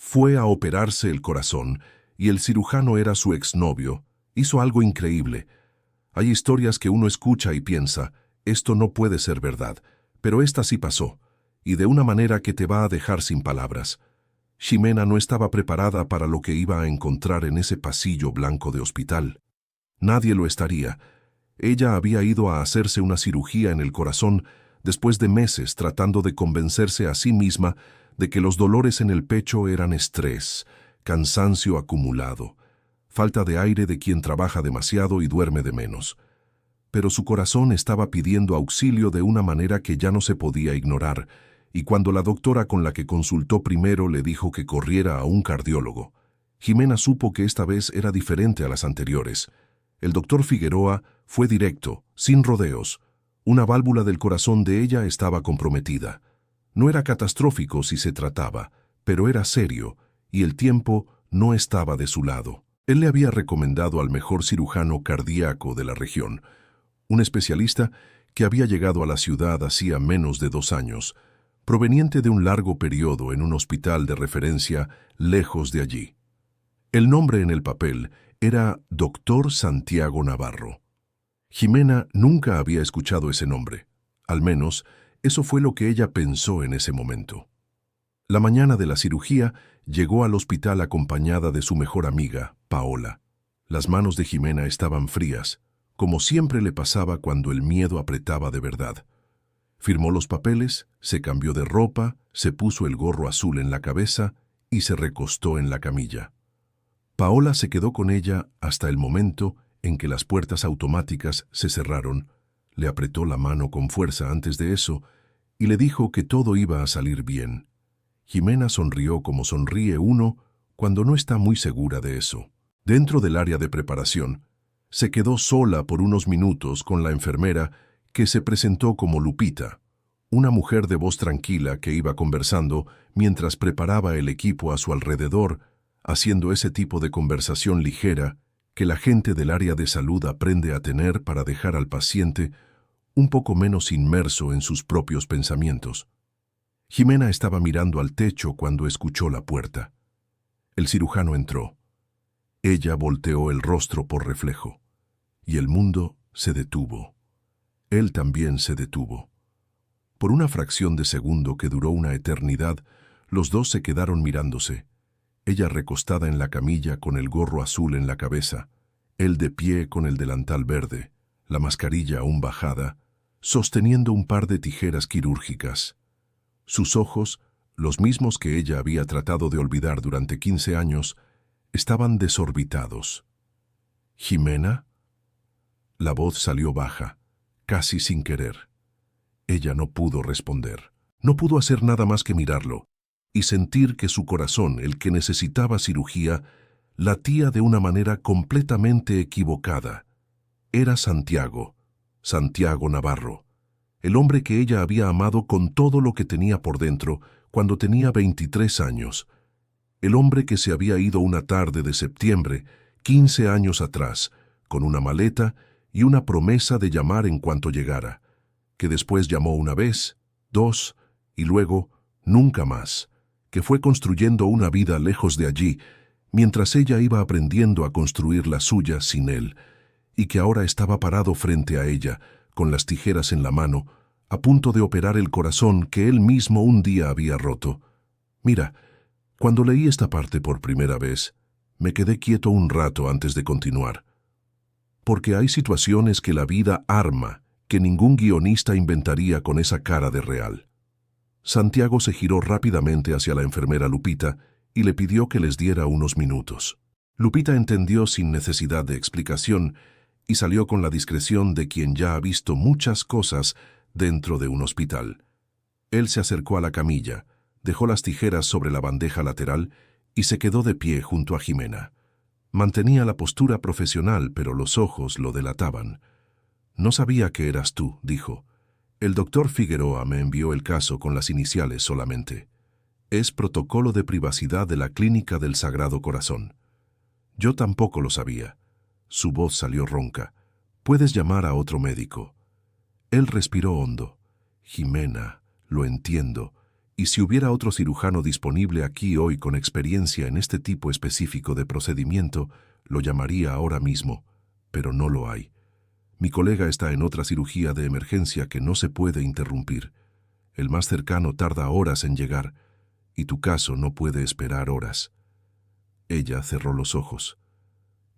Fue a operarse el corazón y el cirujano era su exnovio. Hizo algo increíble. Hay historias que uno escucha y piensa, esto no puede ser verdad, pero esta sí pasó, y de una manera que te va a dejar sin palabras. Ximena no estaba preparada para lo que iba a encontrar en ese pasillo blanco de hospital. Nadie lo estaría. Ella había ido a hacerse una cirugía en el corazón después de meses tratando de convencerse a sí misma de que los dolores en el pecho eran estrés, cansancio acumulado, falta de aire de quien trabaja demasiado y duerme de menos. Pero su corazón estaba pidiendo auxilio de una manera que ya no se podía ignorar, y cuando la doctora con la que consultó primero le dijo que corriera a un cardiólogo, Ximena supo que esta vez era diferente a las anteriores. El doctor Figueroa fue directo, sin rodeos. Una válvula del corazón de ella estaba comprometida. No era catastrófico si se trataba, pero era serio, y el tiempo no estaba de su lado. Él le había recomendado al mejor cirujano cardíaco de la región, un especialista que había llegado a la ciudad hacía menos de 2 años, proveniente de un largo periodo en un hospital de referencia lejos de allí. El nombre en el papel era Dr. Santiago Navarro. Ximena nunca había escuchado ese nombre. Al menos, eso fue lo que ella pensó en ese momento. La mañana de la cirugía, llegó al hospital acompañada de su mejor amiga, Paola. Las manos de Ximena estaban frías, como siempre le pasaba cuando el miedo apretaba de verdad. Firmó los papeles, se cambió de ropa, se puso el gorro azul en la cabeza y se recostó en la camilla. Paola se quedó con ella hasta el momento en que las puertas automáticas se cerraron, le apretó la mano con fuerza antes de eso y le dijo que todo iba a salir bien. Ximena sonrió como sonríe uno cuando no está muy segura de eso. Dentro del área de preparación, se quedó sola por unos minutos con la enfermera que se presentó como Lupita, una mujer de voz tranquila que iba conversando mientras preparaba el equipo a su alrededor, haciendo ese tipo de conversación ligera que la gente del área de salud aprende a tener para dejar al paciente un poco menos inmerso en sus propios pensamientos. Ximena estaba mirando al techo cuando escuchó la puerta. El cirujano entró. Ella volteó el rostro por reflejo, y el mundo se detuvo. Él también se detuvo. Por una fracción de segundo que duró una eternidad, los dos se quedaron mirándose. Ella recostada en la camilla con el gorro azul en la cabeza, él de pie con el delantal verde, la mascarilla aún bajada, sosteniendo un par de tijeras quirúrgicas. Sus ojos, los mismos que ella había tratado de olvidar durante 15 años, estaban desorbitados. ¿Ximena? La voz salió baja, casi sin querer. Ella no pudo responder. No pudo hacer nada más que mirarlo y sentir que su corazón, el que necesitaba cirugía, latía de una manera completamente equivocada. Era Santiago, Santiago Navarro, el hombre que ella había amado con todo lo que tenía por dentro cuando tenía 23 años. El hombre que se había ido una tarde de septiembre, 15 años atrás, con una maleta y una promesa de llamar en cuanto llegara, que después llamó una vez, 2, y luego nunca más, que fue construyendo una vida lejos de allí, mientras ella iba aprendiendo a construir la suya sin él, y que ahora estaba parado frente a ella, con las tijeras en la mano, a punto de operar el corazón que él mismo un día había roto. Mira, cuando leí esta parte por primera vez, me quedé quieto un rato antes de continuar. Porque hay situaciones que la vida arma, que ningún guionista inventaría con esa cara de real. Santiago se giró rápidamente hacia la enfermera Lupita y le pidió que les diera unos minutos. Lupita entendió sin necesidad de explicación y salió con la discreción de quien ya ha visto muchas cosas dentro de un hospital. Él se acercó a la camilla, dejó las tijeras sobre la bandeja lateral y se quedó de pie junto a Ximena. Mantenía la postura profesional, pero los ojos lo delataban. «No sabía que eras tú», dijo. «El doctor Figueroa me envió el caso con las iniciales solamente. Es protocolo de privacidad de la Clínica del Sagrado Corazón». «Yo tampoco lo sabía». Su voz salió ronca. «Puedes llamar a otro médico». Él respiró hondo. «Ximena, lo entiendo. Y si hubiera otro cirujano disponible aquí hoy con experiencia en este tipo específico de procedimiento, lo llamaría ahora mismo, pero no lo hay. Mi colega está en otra cirugía de emergencia que no se puede interrumpir. El más cercano tarda horas en llegar, y tu caso no puede esperar horas. Ella cerró los ojos.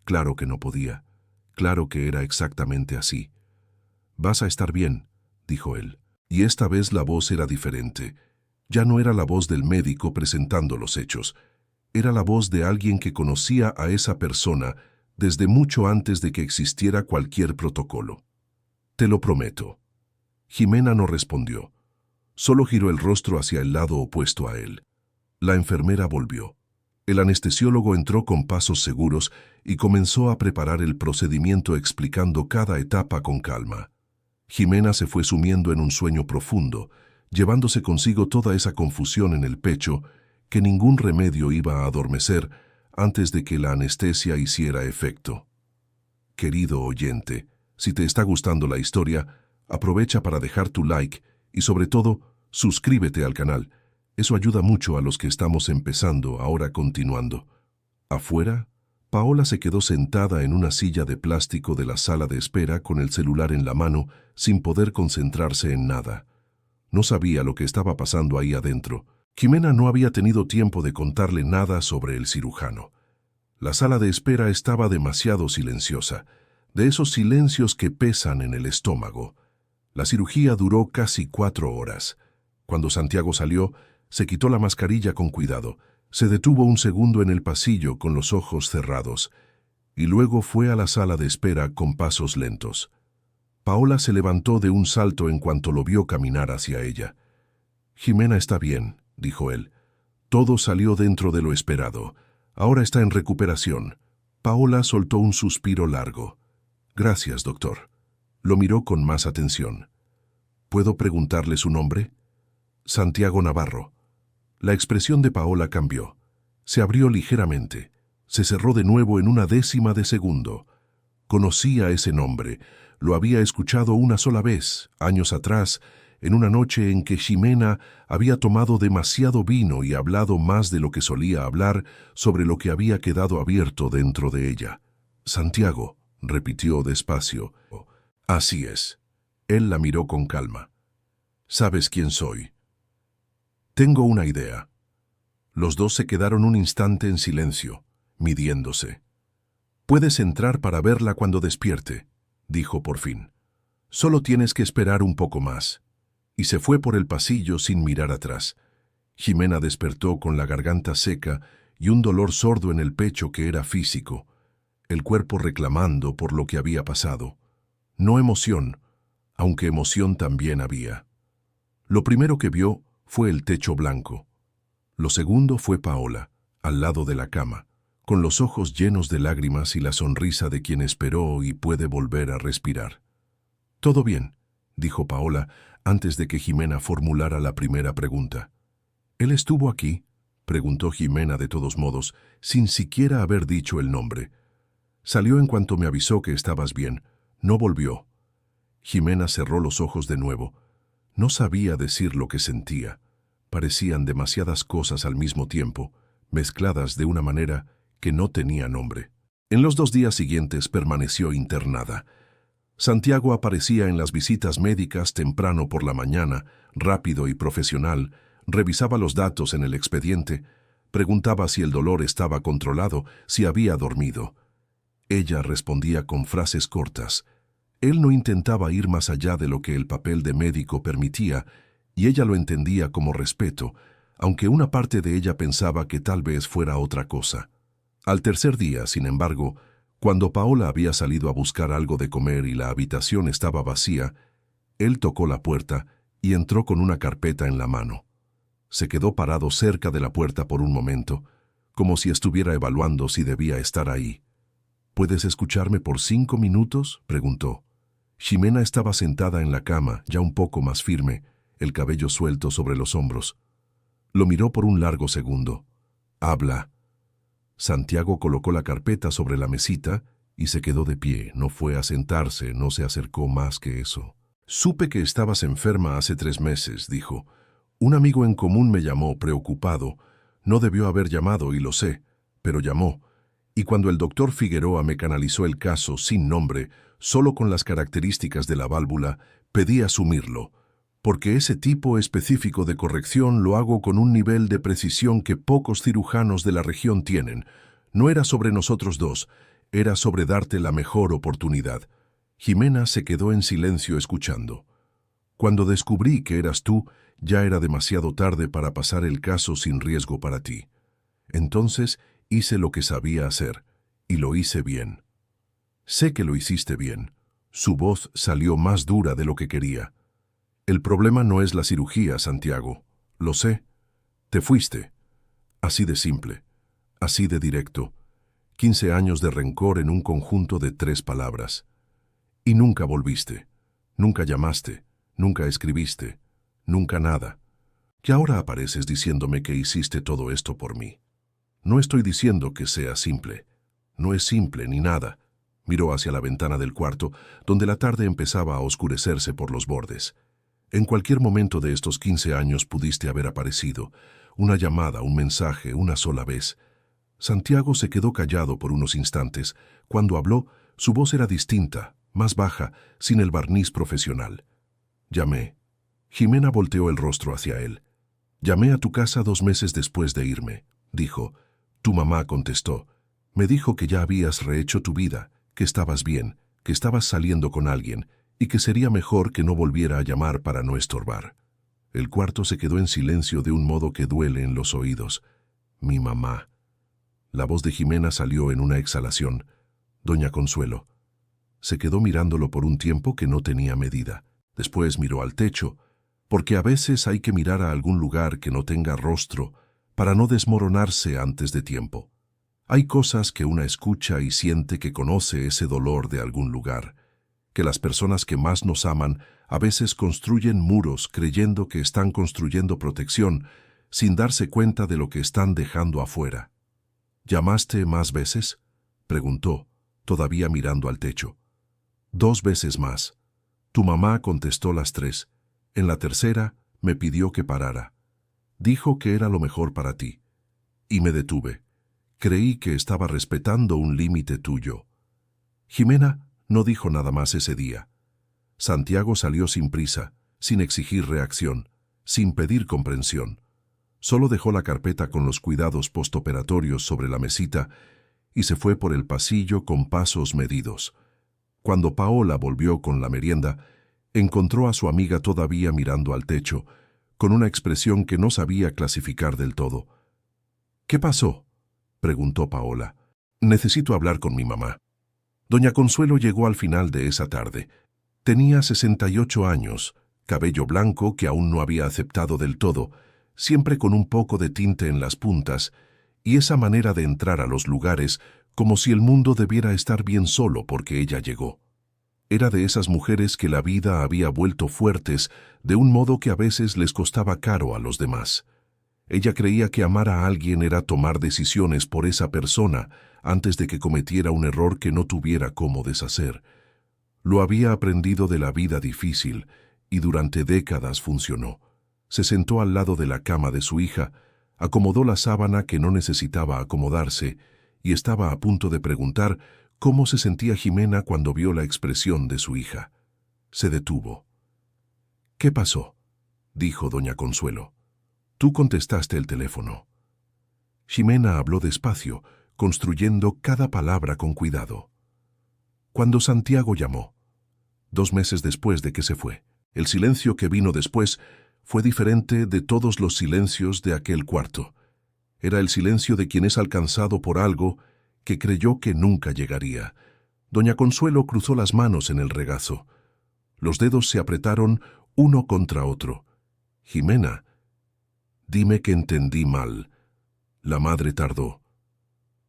Claro que no podía. Claro que era exactamente así. Vas a estar bien, dijo él. Y esta vez la voz era diferente. Ya no era la voz del médico presentando los hechos. Era la voz de alguien que conocía a esa persona desde mucho antes de que existiera cualquier protocolo. Te lo prometo. Jimena no respondió. Solo giró el rostro hacia el lado opuesto a él. La enfermera volvió. El anestesiólogo entró con pasos seguros y comenzó a preparar el procedimiento explicando cada etapa con calma. Jimena se fue sumiendo en un sueño profundo, llevándose consigo toda esa confusión en el pecho que ningún remedio iba a adormecer antes de que la anestesia hiciera efecto. Querido oyente, si te está gustando la historia, aprovecha para dejar tu like y sobre todo, suscríbete al canal. Eso ayuda mucho a los que estamos empezando, ahora continuando. Afuera, Paola se quedó sentada en una silla de plástico de la sala de espera con el celular en la mano, sin poder concentrarse en nada. No sabía lo que estaba pasando ahí adentro. Jimena no había tenido tiempo de contarle nada sobre el cirujano. La sala de espera estaba demasiado silenciosa, de esos silencios que pesan en el estómago. La cirugía duró casi 4 horas. Cuando Santiago salió, se quitó la mascarilla con cuidado, se detuvo un segundo en el pasillo con los ojos cerrados, y luego fue a la sala de espera con pasos lentos. Paola se levantó de un salto en cuanto lo vio caminar hacia ella. Jimena está bien, dijo él. Todo salió dentro de lo esperado. Ahora está en recuperación. Paola soltó un suspiro largo. Gracias, doctor. Lo miró con más atención. ¿Puedo preguntarle su nombre? Santiago Navarro. La expresión de Paola cambió. Se abrió ligeramente. Se cerró de nuevo en una décima de segundo. Conocía ese nombre. Lo había escuchado una sola vez, años atrás, en una noche en que Jimena había tomado demasiado vino y hablado más de lo que solía hablar sobre lo que había quedado abierto dentro de ella. Santiago, repitió despacio. Así es. Él la miró con calma. ¿Sabes quién soy? Tengo una idea. Los dos se quedaron un instante en silencio, midiéndose. Puedes entrar para verla cuando despierte, dijo por fin. Solo tienes que esperar un poco más. Y se fue por el pasillo sin mirar atrás. Jimena despertó con la garganta seca y un dolor sordo en el pecho que era físico, el cuerpo reclamando por lo que había pasado. No emoción, aunque emoción también había. Lo primero que vio fue el techo blanco. Lo segundo fue Paola, al lado de la cama, con los ojos llenos de lágrimas y la sonrisa de quien esperó y puede volver a respirar. «Todo bien», dijo Paola antes de que Jimena formulara la primera pregunta. «¿Él estuvo aquí?», preguntó Jimena de todos modos, sin siquiera haber dicho el nombre. «Salió en cuanto me avisó que estabas bien. No volvió». Jimena cerró los ojos de nuevo. No sabía decir lo que sentía. Parecían demasiadas cosas al mismo tiempo, mezcladas de una manera que no tenía nombre. En los 2 días siguientes permaneció internada. Santiago aparecía en las visitas médicas temprano por la mañana, rápido y profesional, revisaba los datos en el expediente, preguntaba si el dolor estaba controlado, si había dormido. Ella respondía con frases cortas. Él no intentaba ir más allá de lo que el papel de médico permitía, y ella lo entendía como respeto, aunque una parte de ella pensaba que tal vez fuera otra cosa. Al tercer día, sin embargo, cuando Paola había salido a buscar algo de comer y la habitación estaba vacía, él tocó la puerta y entró con una carpeta en la mano. Se quedó parado cerca de la puerta por un momento, como si estuviera evaluando si debía estar ahí. «¿Puedes escucharme por 5 minutos?», preguntó. Jimena estaba sentada en la cama, ya un poco más firme, el cabello suelto sobre los hombros. Lo miró por un largo segundo. «Habla». Santiago colocó la carpeta sobre la mesita y se quedó de pie. No fue a sentarse, no se acercó más que eso. «Supe que estabas enferma hace 3 meses», dijo. Un amigo en común me llamó, preocupado. No debió haber llamado, y lo sé, pero llamó. Y cuando el doctor Figueroa me canalizó el caso sin nombre, solo con las características de la válvula, pedí asumirlo, porque ese tipo específico de corrección lo hago con un nivel de precisión que pocos cirujanos de la región tienen. No era sobre nosotros dos, era sobre darte la mejor oportunidad. Jimena se quedó en silencio escuchando. Cuando descubrí que eras tú, ya era demasiado tarde para pasar el caso sin riesgo para ti. Entonces hice lo que sabía hacer, y lo hice bien. Sé que lo hiciste bien. Su voz salió más dura de lo que quería. El problema no es la cirugía, Santiago. Lo sé. Te fuiste. Así de simple. Así de directo. 15 años de rencor en un conjunto de 3 palabras. Y nunca volviste. Nunca llamaste. Nunca escribiste. Nunca nada. Y ahora apareces diciéndome que hiciste todo esto por mí. No estoy diciendo que sea simple. No es simple ni nada. Miró hacia la ventana del cuarto, donde la tarde empezaba a oscurecerse por los bordes. En cualquier momento de estos 15 años pudiste haber aparecido. Una llamada, un mensaje, una sola vez. Santiago se quedó callado por unos instantes. Cuando habló, su voz era distinta, más baja, sin el barniz profesional. Llamé. Jimena volteó el rostro hacia él. Llamé a tu casa 2 meses después de irme, dijo. Tu mamá contestó. Me dijo que ya habías rehecho tu vida, que estabas bien, que estabas saliendo con alguien, y que sería mejor que no volviera a llamar para no estorbar. El cuarto se quedó en silencio de un modo que duele en los oídos. Mi mamá. La voz de Jimena salió en una exhalación. Doña Consuelo. Se quedó mirándolo por un tiempo que no tenía medida. Después miró al techo, porque a veces hay que mirar a algún lugar que no tenga rostro para no desmoronarse antes de tiempo. Hay cosas que una escucha y siente que conoce ese dolor de algún lugar, que las personas que más nos aman a veces construyen muros creyendo que están construyendo protección sin darse cuenta de lo que están dejando afuera. ¿Llamaste más veces?, preguntó, todavía mirando al techo. 2 veces más. Tu mamá contestó las 3. En la tercera me pidió que parara. Dijo que era lo mejor para ti. Y me detuve. Creí que estaba respetando un límite tuyo. Jimena no dijo nada más ese día. Santiago salió sin prisa, sin exigir reacción, sin pedir comprensión. Solo dejó la carpeta con los cuidados postoperatorios sobre la mesita y se fue por el pasillo con pasos medidos. Cuando Paola volvió con la merienda, encontró a su amiga todavía mirando al techo, con una expresión que no sabía clasificar del todo. ¿Qué pasó?, preguntó Paola. Necesito hablar con mi mamá. Doña Consuelo llegó al final de esa tarde. Tenía 68 años, cabello blanco que aún no había aceptado del todo, siempre con un poco de tinte en las puntas, y esa manera de entrar a los lugares como si el mundo debiera estar bien solo porque ella llegó. Era de esas mujeres que la vida había vuelto fuertes de un modo que a veces les costaba caro a los demás. Ella creía que amar a alguien era tomar decisiones por esa persona antes de que cometiera un error que no tuviera cómo deshacer. Lo había aprendido de la vida difícil y durante décadas funcionó. Se sentó al lado de la cama de su hija, acomodó la sábana que no necesitaba acomodarse y estaba a punto de preguntar cómo se sentía Jimena cuando vio la expresión de su hija. Se detuvo. «¿Qué pasó?», dijo doña Consuelo. «Tú contestaste el teléfono». Jimena habló despacio, construyendo cada palabra con cuidado. Cuando Santiago llamó, 2 meses después de que se fue, el silencio que vino después fue diferente de todos los silencios de aquel cuarto. Era el silencio de quien es alcanzado por algo que creyó que nunca llegaría. Doña Consuelo cruzó las manos en el regazo. Los dedos se apretaron uno contra otro. «Jimena, dime que entendí mal». La madre tardó.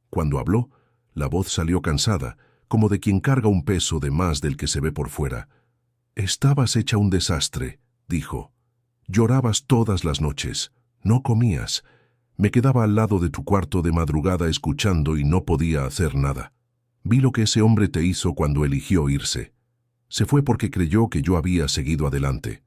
Cuando habló, la voz salió cansada, como de quien carga un peso de más del que se ve por fuera. «Estabas hecha un desastre», dijo. «Llorabas todas las noches, no comías. Me quedaba al lado de tu cuarto de madrugada escuchando y no podía hacer nada. Vi lo que ese hombre te hizo cuando eligió irse. Se fue porque creyó que yo había seguido adelante.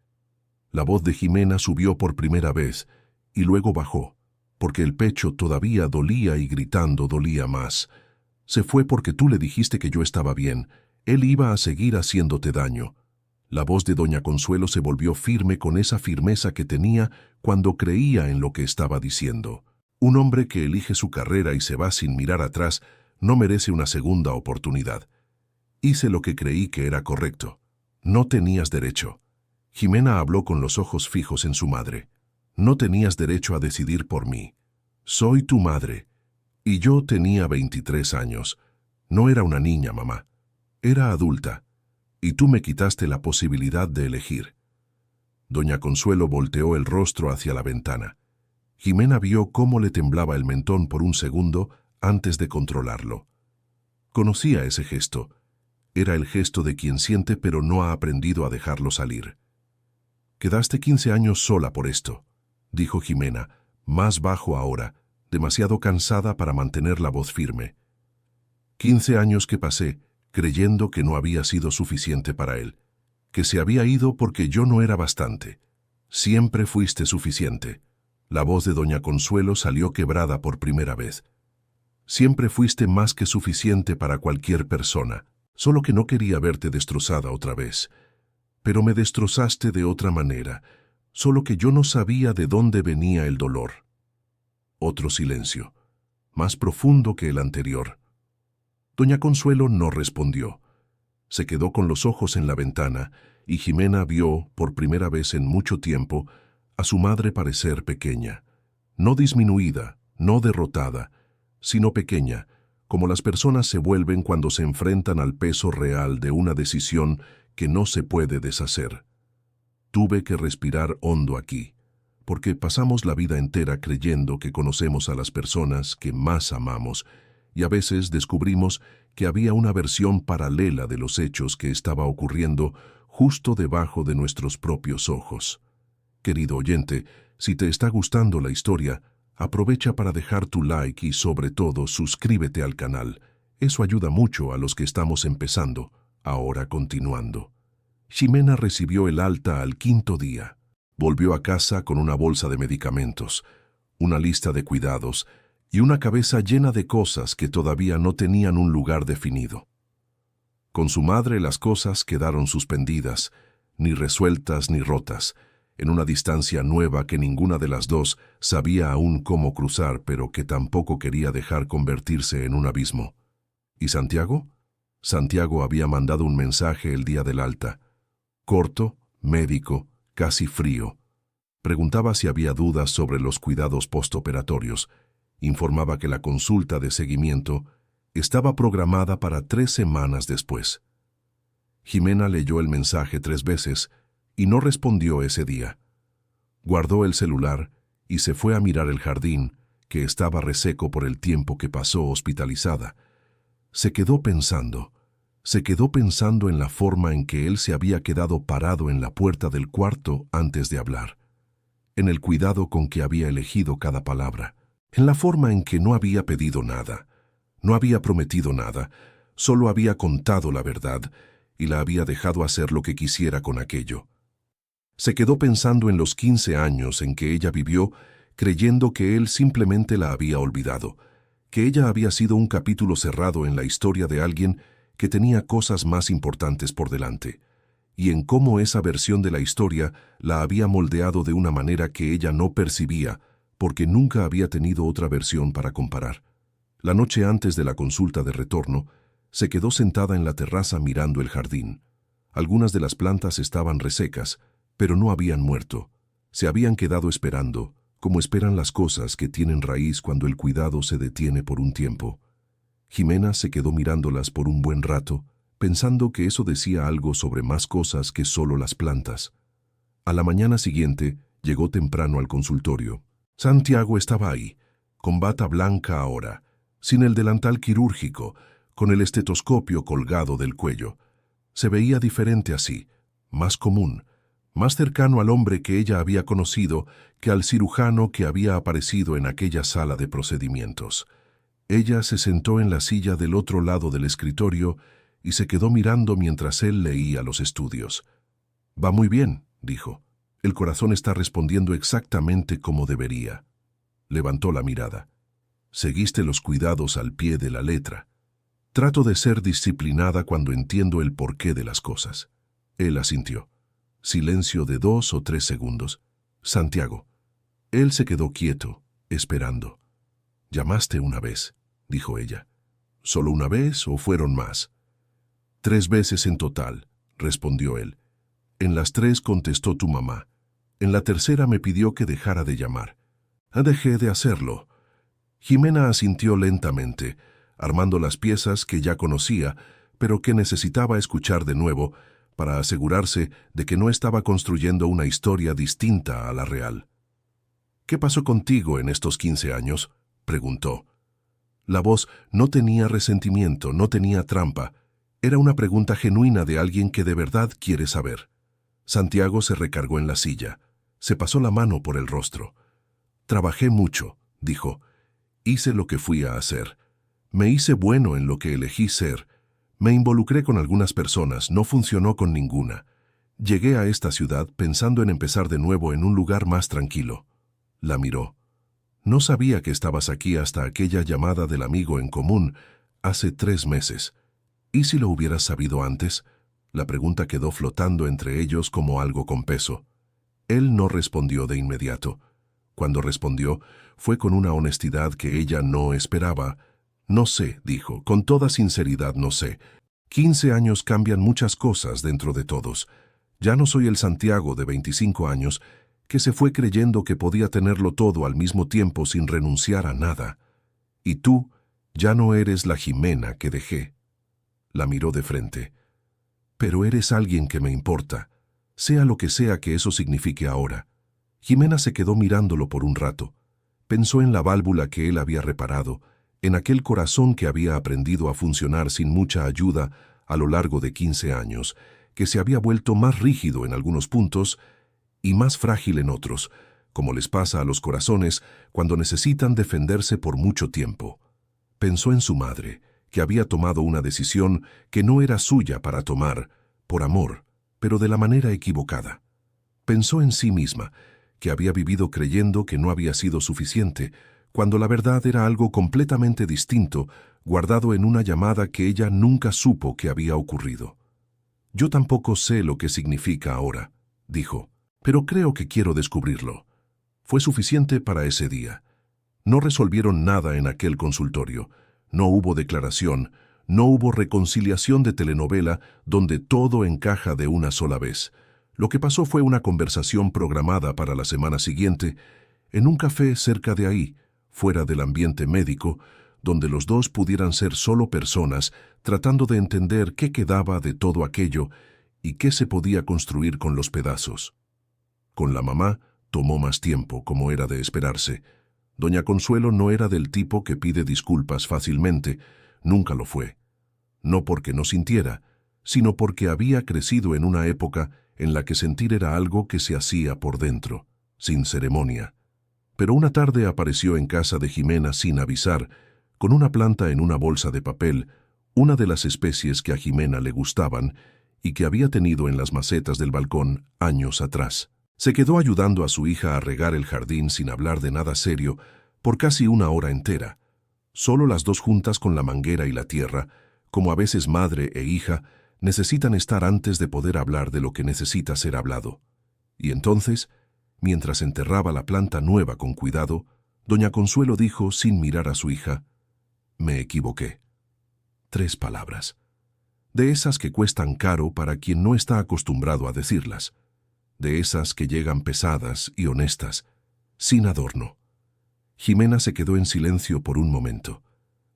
La voz de Jimena subió por primera vez y luego bajó, porque el pecho todavía dolía y gritando dolía más. Se fue porque tú le dijiste que yo estaba bien. Él iba a seguir haciéndote daño. La voz de doña Consuelo se volvió firme con esa firmeza que tenía cuando creía en lo que estaba diciendo. Un hombre que elige su carrera y se va sin mirar atrás no merece una segunda oportunidad. Hice lo que creí que era correcto. No tenías derecho. Jimena habló con los ojos fijos en su madre. No tenías derecho a decidir por mí. Soy tu madre. Y yo tenía 23 años. No era una niña, mamá. Era adulta. Y tú me quitaste la posibilidad de elegir. Doña Consuelo volteó el rostro hacia la ventana. Jimena vio cómo le temblaba el mentón por un segundo antes de controlarlo. Conocía ese gesto. Era el gesto de quien siente pero no ha aprendido a dejarlo salir. Quedaste 15 años sola por esto, dijo Jimena, más bajo ahora, demasiado cansada para mantener la voz firme. 15 años que pasé creyendo que no había sido suficiente para él, que se había ido porque yo no era bastante. Siempre fuiste suficiente. La voz de doña Consuelo salió quebrada por primera vez. Siempre fuiste más que suficiente para cualquier persona, solo que no quería verte destrozada otra vez. Pero me destrozaste de otra manera, solo que yo no sabía de dónde venía el dolor. Otro silencio, más profundo que el anterior. Doña Consuelo no respondió. Se quedó con los ojos en la ventana y Jimena vio, por primera vez en mucho tiempo, a su madre parecer pequeña. No disminuida, no derrotada, sino pequeña, como las personas se vuelven cuando se enfrentan al peso real de una decisión que no se puede deshacer. Tuve que respirar hondo aquí, porque pasamos la vida entera creyendo que conocemos a las personas que más amamos, y a veces descubrimos que había una versión paralela de los hechos que estaba ocurriendo justo debajo de nuestros propios ojos. Querido oyente, si te está gustando la historia, aprovecha para dejar tu like y sobre todo suscríbete al canal. Eso ayuda mucho a los que estamos empezando, ahora continuando. Jimena recibió el alta al 5.º día. Volvió a casa con una bolsa de medicamentos, una lista de cuidados y una cabeza llena de cosas que todavía no tenían un lugar definido. Con su madre las cosas quedaron suspendidas, ni resueltas ni rotas, en una distancia nueva que ninguna de las dos sabía aún cómo cruzar, pero que tampoco quería dejar convertirse en un abismo. ¿Y Santiago? Santiago había mandado un mensaje el día del alta. Corto, médico, casi frío. Preguntaba si había dudas sobre los cuidados postoperatorios. Informaba que la consulta de seguimiento estaba programada para 3 semanas después. Jimena leyó el mensaje 3 veces y no respondió ese día. Guardó el celular y se fue a mirar el jardín, que estaba reseco por el tiempo que pasó hospitalizada. Se quedó pensando en la forma en que él se había quedado parado en la puerta del cuarto antes de hablar, en el cuidado con que había elegido cada palabra, en la forma en que no había pedido nada, no había prometido nada, solo había contado la verdad y la había dejado hacer lo que quisiera con aquello. Se quedó pensando en los 15 años en que ella vivió, creyendo que él simplemente la había olvidado, que ella había sido un capítulo cerrado en la historia de alguien que tenía cosas más importantes por delante, y en cómo esa versión de la historia la había moldeado de una manera que ella no percibía, porque nunca había tenido otra versión para comparar. La noche antes de la consulta de retorno, se quedó sentada en la terraza mirando el jardín. Algunas de las plantas estaban resecas, pero no habían muerto. Se habían quedado esperando, como esperan las cosas que tienen raíz cuando el cuidado se detiene por un tiempo. Jimena se quedó mirándolas por un buen rato, pensando que eso decía algo sobre más cosas que solo las plantas. A la mañana siguiente, llegó temprano al consultorio. Santiago estaba ahí, con bata blanca ahora, sin el delantal quirúrgico, con el estetoscopio colgado del cuello. Se veía diferente así, más común, más cercano al hombre que ella había conocido que al cirujano que había aparecido en aquella sala de procedimientos. Ella se sentó en la silla del otro lado del escritorio y se quedó mirando mientras él leía los estudios. «Va muy bien», dijo. El corazón está respondiendo exactamente como debería. Levantó la mirada. Seguiste los cuidados al pie de la letra. Trato de ser disciplinada cuando entiendo el porqué de las cosas. Él asintió. Silencio de 2 o 3 segundos. Santiago. Él se quedó quieto, esperando. «Llamaste una vez», dijo ella. «¿Solo una vez o fueron más?» «3 veces en total», respondió él. «En las 3 contestó tu mamá. En la tercera me pidió que dejara de llamar. Dejé de hacerlo». Jimena asintió lentamente, armando las piezas que ya conocía, pero que necesitaba escuchar de nuevo para asegurarse de que no estaba construyendo una historia distinta a la real. «¿Qué pasó contigo en estos 15 años?» preguntó. La voz no tenía resentimiento, no tenía trampa. Era una pregunta genuina de alguien que de verdad quiere saber. Santiago se recargó en la silla. Se pasó la mano por el rostro. «Trabajé mucho», dijo. «Hice lo que fui a hacer. Me hice bueno en lo que elegí ser. Me involucré con algunas personas, no funcionó con ninguna. Llegué a esta ciudad pensando en empezar de nuevo en un lugar más tranquilo». La miró. «No sabía que estabas aquí hasta aquella llamada del amigo en común hace 3 meses. ¿Y si lo hubieras sabido antes?» La pregunta quedó flotando entre ellos como algo con peso. Él no respondió de inmediato. Cuando respondió, fue con una honestidad que ella no esperaba. «No sé», dijo, «con toda sinceridad no sé. 15 años cambian muchas cosas dentro de todos. Ya no soy el Santiago de 25 años que se fue creyendo que podía tenerlo todo al mismo tiempo sin renunciar a nada. Y tú ya no eres la Jimena que dejé». La miró de frente. «Pero eres alguien que me importa, sea lo que sea que eso signifique ahora». Jimena se quedó mirándolo por un rato. Pensó en la válvula que él había reparado, en aquel corazón que había aprendido a funcionar sin mucha ayuda a lo largo de 15 años, que se había vuelto más rígido en algunos puntos y más frágil en otros, como les pasa a los corazones cuando necesitan defenderse por mucho tiempo. Pensó en su madre, que había tomado una decisión que no era suya para tomar, por amor, pero de la manera equivocada. Pensó en sí misma, que había vivido creyendo que no había sido suficiente, cuando la verdad era algo completamente distinto, guardado en una llamada que ella nunca supo que había ocurrido. «Yo tampoco sé lo que significa ahora», dijo, «pero creo que quiero descubrirlo». Fue suficiente para ese día. No resolvieron nada en aquel consultorio. No hubo declaración, no hubo reconciliación de telenovela donde todo encaja de una sola vez. Lo que pasó fue una conversación programada para la semana siguiente, en un café cerca de ahí, fuera del ambiente médico, donde los dos pudieran ser solo personas tratando de entender qué quedaba de todo aquello y qué se podía construir con los pedazos. Con la mamá tomó más tiempo, como era de esperarse. Doña Consuelo no era del tipo que pide disculpas fácilmente, nunca lo fue. No porque no sintiera, sino porque había crecido en una época en la que sentir era algo que se hacía por dentro, sin ceremonia. Pero una tarde apareció en casa de Jimena sin avisar, con una planta en una bolsa de papel, una de las especies que a Jimena le gustaban y que había tenido en las macetas del balcón años atrás. Se quedó ayudando a su hija a regar el jardín sin hablar de nada serio por casi 1 hora entera. Solo las dos juntas con la manguera y la tierra, como a veces madre e hija, necesitan estar antes de poder hablar de lo que necesita ser hablado. Y entonces, mientras enterraba la planta nueva con cuidado, doña Consuelo dijo sin mirar a su hija: «Me equivoqué». 3 palabras. De esas que cuestan caro para quien no está acostumbrado a decirlas. De esas que llegan pesadas y honestas, sin adorno. Jimena se quedó en silencio por un momento.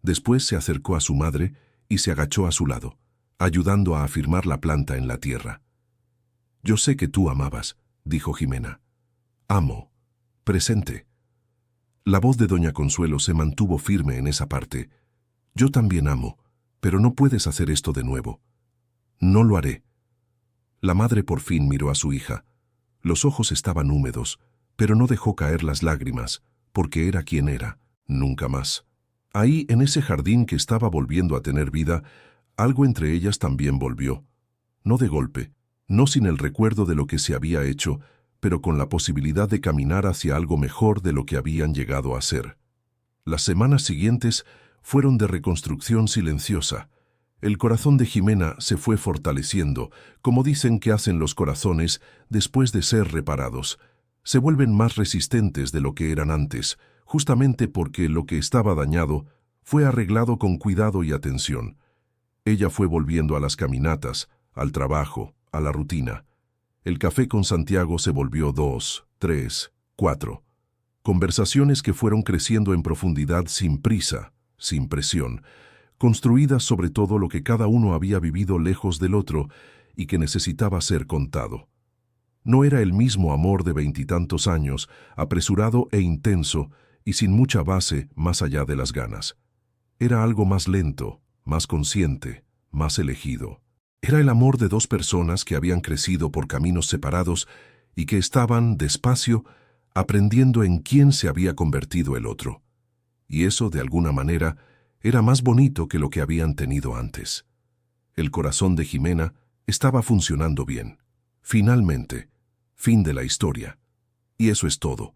Después se acercó a su madre y se agachó a su lado, ayudando a afirmar la planta en la tierra. «Yo sé que tú amabas», dijo Jimena. «Amo. Presente». La voz de doña Consuelo se mantuvo firme en esa parte. «Yo también amo, pero no puedes hacer esto de nuevo». «No lo haré». La madre por fin miró a su hija. Los ojos estaban húmedos, pero no dejó caer las lágrimas, porque era quien era, nunca más. Ahí, en ese jardín que estaba volviendo a tener vida, algo entre ellas también volvió. No de golpe, no sin el recuerdo de lo que se había hecho, pero con la posibilidad de caminar hacia algo mejor de lo que habían llegado a ser. Las semanas siguientes fueron de reconstrucción silenciosa. El corazón de Jimena se fue fortaleciendo, como dicen que hacen los corazones después de ser reparados. Se vuelven más resistentes de lo que eran antes, justamente porque lo que estaba dañado fue arreglado con cuidado y atención. Ella fue volviendo a las caminatas, al trabajo, a la rutina. El café con Santiago se volvió 2, 3, 4. Conversaciones que fueron creciendo en profundidad sin prisa, sin presión, construidas sobre todo lo que cada uno había vivido lejos del otro y que necesitaba ser contado. No era el mismo amor de 20 y tantos años, apresurado e intenso y sin mucha base más allá de las ganas. Era algo más lento, más consciente, más elegido. Era el amor de dos personas que habían crecido por caminos separados y que estaban, despacio, aprendiendo en quién se había convertido el otro. Y eso, de alguna manera, era más bonito que lo que habían tenido antes. El corazón de Jimena estaba funcionando bien. Finalmente, fin de la historia. Y eso es todo.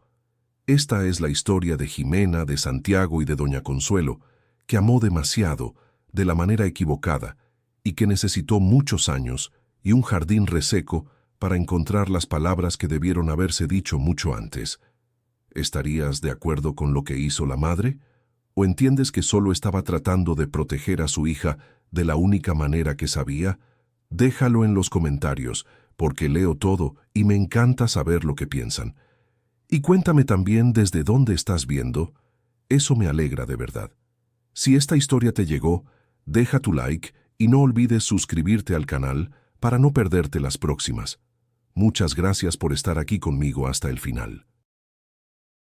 Esta es la historia de Jimena, de Santiago y de doña Consuelo, que amó demasiado, de la manera equivocada, y que necesitó muchos años y un jardín reseco para encontrar las palabras que debieron haberse dicho mucho antes. ¿Estarías de acuerdo con lo que hizo la madre? ¿O entiendes que solo estaba tratando de proteger a su hija de la única manera que sabía? Déjalo en los comentarios, porque leo todo y me encanta saber lo que piensan. Y cuéntame también desde dónde estás viendo. Eso me alegra de verdad. Si esta historia te llegó, deja tu like y no olvides suscribirte al canal para no perderte las próximas. Muchas gracias por estar aquí conmigo hasta el final.